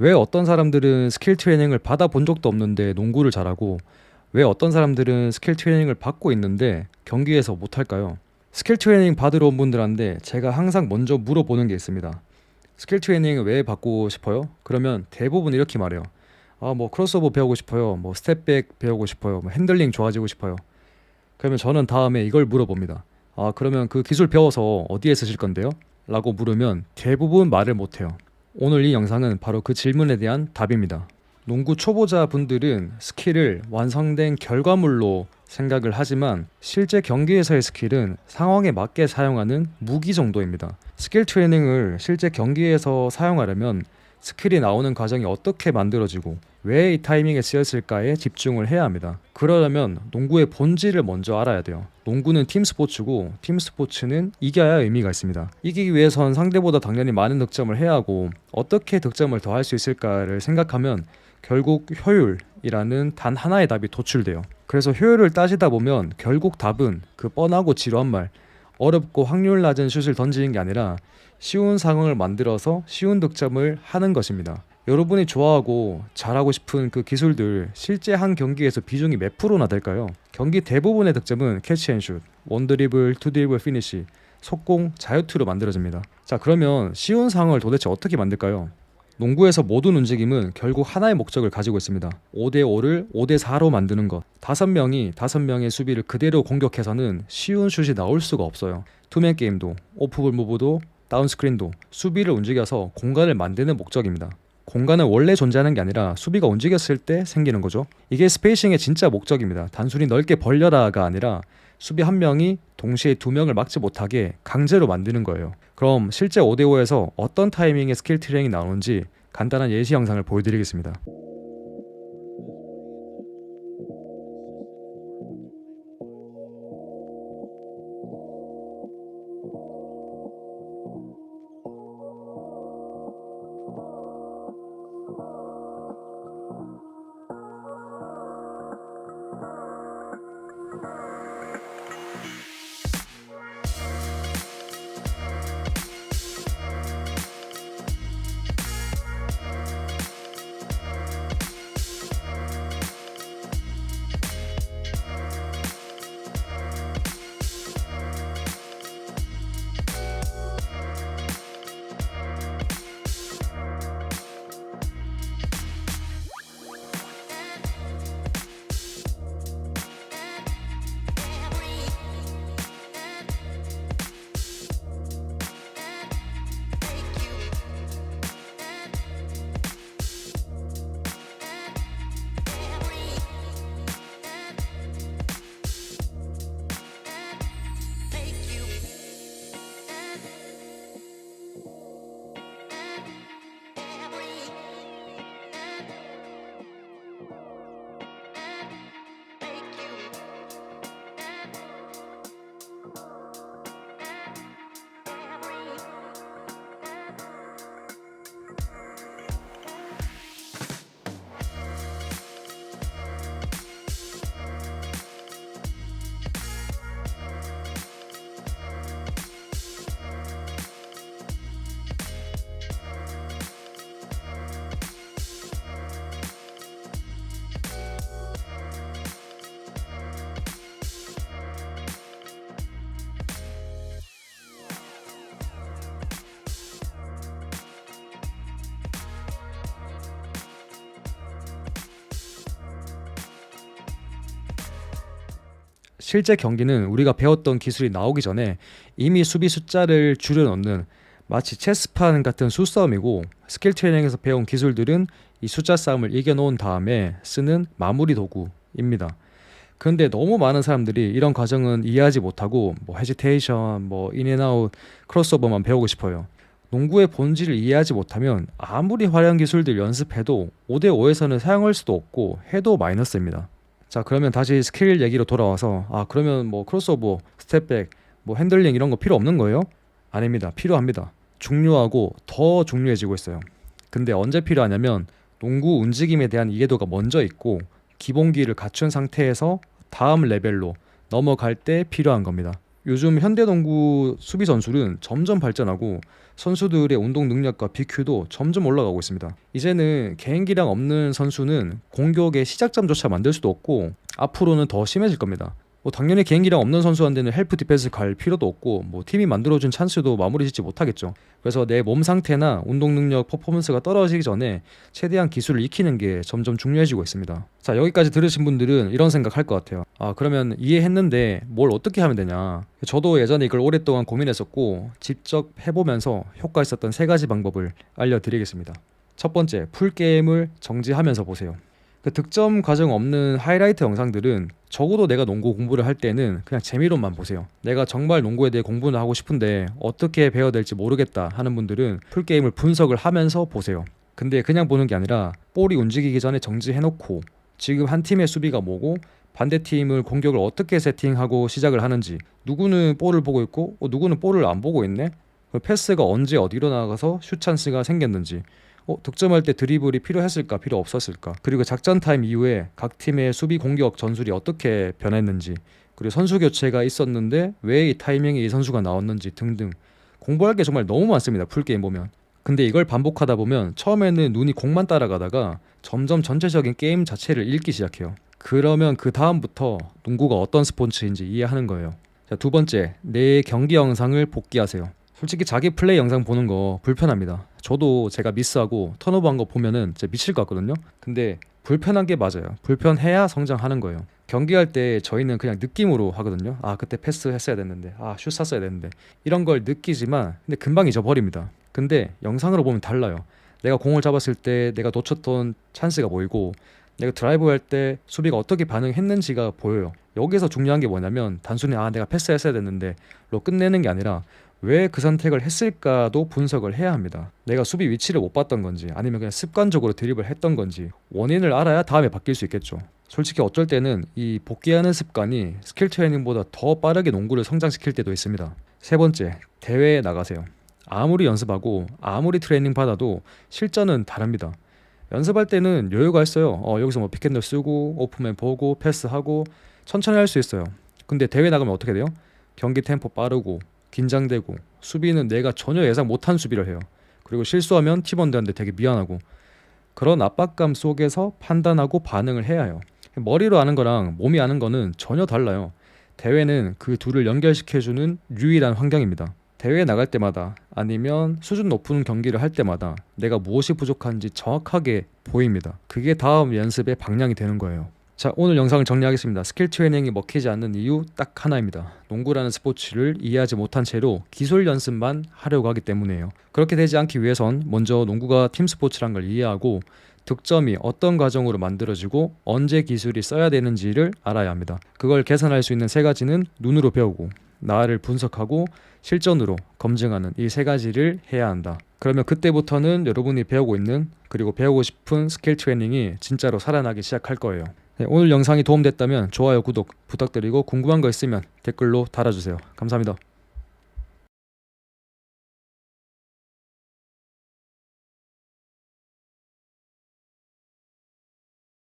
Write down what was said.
왜 어떤 사람들은 스킬 트레이닝을 받아본 적도 없는데 농구를 잘하고 왜 어떤 사람들은 스킬 트레이닝을 받고 있는데 경기에서 못할까요? 스킬 트레이닝 받으러 온 분들한테 제가 항상 먼저 물어보는 게 있습니다. 스킬 트레이닝 왜 받고 싶어요? 그러면 대부분 이렇게 말해요. 뭐 크로스오버 배우고 싶어요. 뭐 스텝백 배우고 싶어요. 뭐 핸들링 좋아지고 싶어요. 그러면 저는 다음에 이걸 물어봅니다. 그러면 그 기술 배워서 어디에 쓰실 건데요? 라고 물으면 대부분 말을 못해요. 오늘 이 영상은 바로 그 질문에 대한 답입니다. 농구 초보자 분들은 스킬을 완성된 결과물로 생각을 하지만 실제 경기에서의 스킬은 상황에 맞게 사용하는 무기 정도입니다. 스킬 트레이닝을 실제 경기에서 사용하려면 스킬이 나오는 과정이 어떻게 만들어지고 왜 이 타이밍에 쓰였을까에 집중을 해야 합니다. 그러려면 농구의 본질을 먼저 알아야 돼요. 농구는 팀 스포츠고 팀 스포츠는 이겨야 의미가 있습니다. 이기기 위해선 상대보다 당연히 많은 득점을 해야 하고 어떻게 득점을 더 할 수 있을까를 생각하면 결국 효율이라는 단 하나의 답이 도출돼요. 그래서 효율을 따지다 보면 결국 답은 그 뻔하고 지루한 말, 어렵고 확률 낮은 슛을 던지는 게 아니라 쉬운 상황을 만들어서 쉬운 득점을 하는 것입니다. 여러분이 좋아하고 잘하고 싶은 그 기술들 실제 한 경기에서 비중이 몇 프로나 될까요? 경기 대부분의 득점은 캐치앤슛, 원드리블, 투드리블 피니시, 속공, 자유투로 만들어집니다. 자, 그러면 쉬운 상황을 도대체 어떻게 만들까요? 농구에서 모든 움직임은 결국 하나의 목적을 가지고 있습니다. 5대5를 5대4로 만드는 것. 5명의 수비를 그대로 공격해서는 쉬운 슛이 나올 수가 없어요. 투맨 게임도, 오프볼 무브도, 다운스크린도 수비를 움직여서 공간을 만드는 목적입니다. 공간은 원래 존재하는 게 아니라 수비가 움직였을 때 생기는 거죠. 이게 스페이싱의 진짜 목적입니다. 단순히 넓게 벌려라가 아니라 수비 한 명이 동시에 두 명을 막지 못하게 강제로 만드는 거예요. 그럼 실제 5대5에서 어떤 타이밍에 스킬 트레이닝이 나오는지 간단한 예시 영상을 보여드리겠습니다. 실제 경기는 우리가 배웠던 기술이 나오기 전에 이미 수비 숫자를 줄여 넣는 마치 체스판 같은 수싸움이고, 스킬 트레이닝에서 배운 기술들은 이 숫자 싸움을 이겨놓은 다음에 쓰는 마무리 도구입니다. 그런데 너무 많은 사람들이 이런 과정은 이해하지 못하고 헤지테이션, 인앤아웃, 크로스오버만 배우고 싶어요. 농구의 본질을 이해하지 못하면 아무리 화려한 기술들 연습해도 5대5에서는 사용할 수도 없고 해도 마이너스입니다. 자, 그러면 다시 스킬 얘기로 돌아와서 그러면 크로스오버, 스텝백, 핸들링 이런 거 필요 없는 거예요? 아닙니다. 필요합니다. 중요하고 더 중요해지고 있어요. 근데 언제 필요하냐면 농구 움직임에 대한 이해도가 먼저 있고 기본기를 갖춘 상태에서 다음 레벨로 넘어갈 때 필요한 겁니다. 요즘 현대농구 수비 전술은 점점 발전하고 선수들의 운동 능력과 BQ도 점점 올라가고 있습니다. 이제는 개인기량 없는 선수는 공격의 시작점조차 만들 수도 없고 앞으로는 더 심해질 겁니다. 당연히 개인기량 없는 선수한테는 헬프 디펜스 갈 필요도 없고 팀이 만들어준 찬스도 마무리 짓지 못하겠죠. 그래서 내 몸 상태나 운동 능력 퍼포먼스가 떨어지기 전에 최대한 기술을 익히는 게 점점 중요해지고 있습니다. 자, 여기까지 들으신 분들은 이런 생각 할 것 같아요. 그러면 이해했는데 뭘 어떻게 하면 되냐. 저도 예전에 이걸 오랫동안 고민했었고 직접 해보면서 효과 있었던 3가지 방법을 알려드리겠습니다. 첫 번째, 풀게임을 정지하면서 보세요. 그 득점 과정 없는 하이라이트 영상들은 적어도 내가 농구 공부를 할 때는 그냥 재미로만 보세요. 내가 정말 농구에 대해 공부를 하고 싶은데 어떻게 배워야 될지 모르겠다 하는 분들은 풀게임을 분석을 하면서 보세요. 근데 그냥 보는 게 아니라 볼이 움직이기 전에 정지해놓고 지금 한 팀의 수비가 뭐고 반대팀을 공격을 어떻게 세팅하고 시작을 하는지, 누구는 볼을 보고 있고 누구는 볼을 안 보고 있네, 패스가 언제 어디로 나가서 슛 찬스가 생겼는지, 득점할 때 드리블이 필요했을까 필요 없었을까, 그리고 작전 타임 이후에 각 팀의 수비 공격 전술이 어떻게 변했는지, 그리고 선수 교체가 있었는데 왜 이 타이밍에 이 선수가 나왔는지 등등 공부할 게 정말 너무 많습니다. 풀게임 보면. 근데 이걸 반복하다 보면 처음에는 눈이 공만 따라가다가 점점 전체적인 게임 자체를 읽기 시작해요. 그러면 그 다음부터 농구가 어떤 스포츠인지 이해하는 거예요. 자, 두 번째, 내 경기 영상을 복귀하세요. 솔직히 자기 플레이 영상 보는 거 불편합니다. 저도 제가 미스하고 턴오버한 거 보면은 진짜 미칠 것 같거든요. 근데 불편한 게 맞아요. 불편해야 성장하는 거예요. 경기할 때 저희는 그냥 느낌으로 하거든요. 그때 패스 했어야 됐는데, 슛 쐈어야 됐는데, 이런 걸 느끼지만 근데 금방 잊어버립니다. 근데 영상으로 보면 달라요. 내가 공을 잡았을 때 내가 놓쳤던 찬스가 보이고, 내가 드라이브 할 때 수비가 어떻게 반응했는지가 보여요. 여기서 중요한 게 뭐냐면 단순히 내가 패스했어야 됐는데 로 끝내는 게 아니라 왜 그 선택을 했을까도 분석을 해야 합니다. 내가 수비 위치를 못 봤던 건지 아니면 그냥 습관적으로 드립을 했던 건지 원인을 알아야 다음에 바뀔 수 있겠죠. 솔직히 어쩔 때는 이 복귀하는 습관이 스킬 트레이닝보다 더 빠르게 농구를 성장시킬 때도 있습니다. 세 번째, 대회에 나가세요. 아무리 연습하고 아무리 트레이닝 받아도 실전은 다릅니다. 연습할 때는 여유가 있어요. 여기서 픽앤롤 쓰고 오프맨 보고 패스하고 천천히 할 수 있어요. 근데 대회 나가면 어떻게 돼요? 경기 템포 빠르고 긴장되고 수비는 내가 전혀 예상 못한 수비를 해요. 그리고 실수하면 팀원들한테 되게 미안하고, 그런 압박감 속에서 판단하고 반응을 해야 해요. 머리로 아는 거랑 몸이 아는 거는 전혀 달라요. 대회는 그 둘을 연결시켜주는 유일한 환경입니다. 대회에 나갈 때마다 아니면 수준 높은 경기를 할 때마다 내가 무엇이 부족한지 정확하게 보입니다. 그게 다음 연습의 방향이 되는 거예요. 자, 오늘 영상을 정리하겠습니다. 스킬 트레이닝이 먹히지 않는 이유 딱 하나입니다. 농구라는 스포츠를 이해하지 못한 채로 기술 연습만 하려고 하기 때문이에요. 그렇게 되지 않기 위해선 먼저 농구가 팀 스포츠란 걸 이해하고 득점이 어떤 과정으로 만들어지고 언제 기술이 써야 되는지를 알아야 합니다. 그걸 개선할 수 있는 3가지는 눈으로 배우고 나를 분석하고 실전으로 검증하는 이 3가지를 해야 한다. 그러면 그때부터는 여러분이 배우고 있는 그리고 배우고 싶은 스킬 트레이닝이 진짜로 살아나기 시작할 거예요. 오늘 영상이 도움됐다면 좋아요, 구독 부탁드리고 궁금한 거 있으면 댓글로 달아주세요. 감사합니다.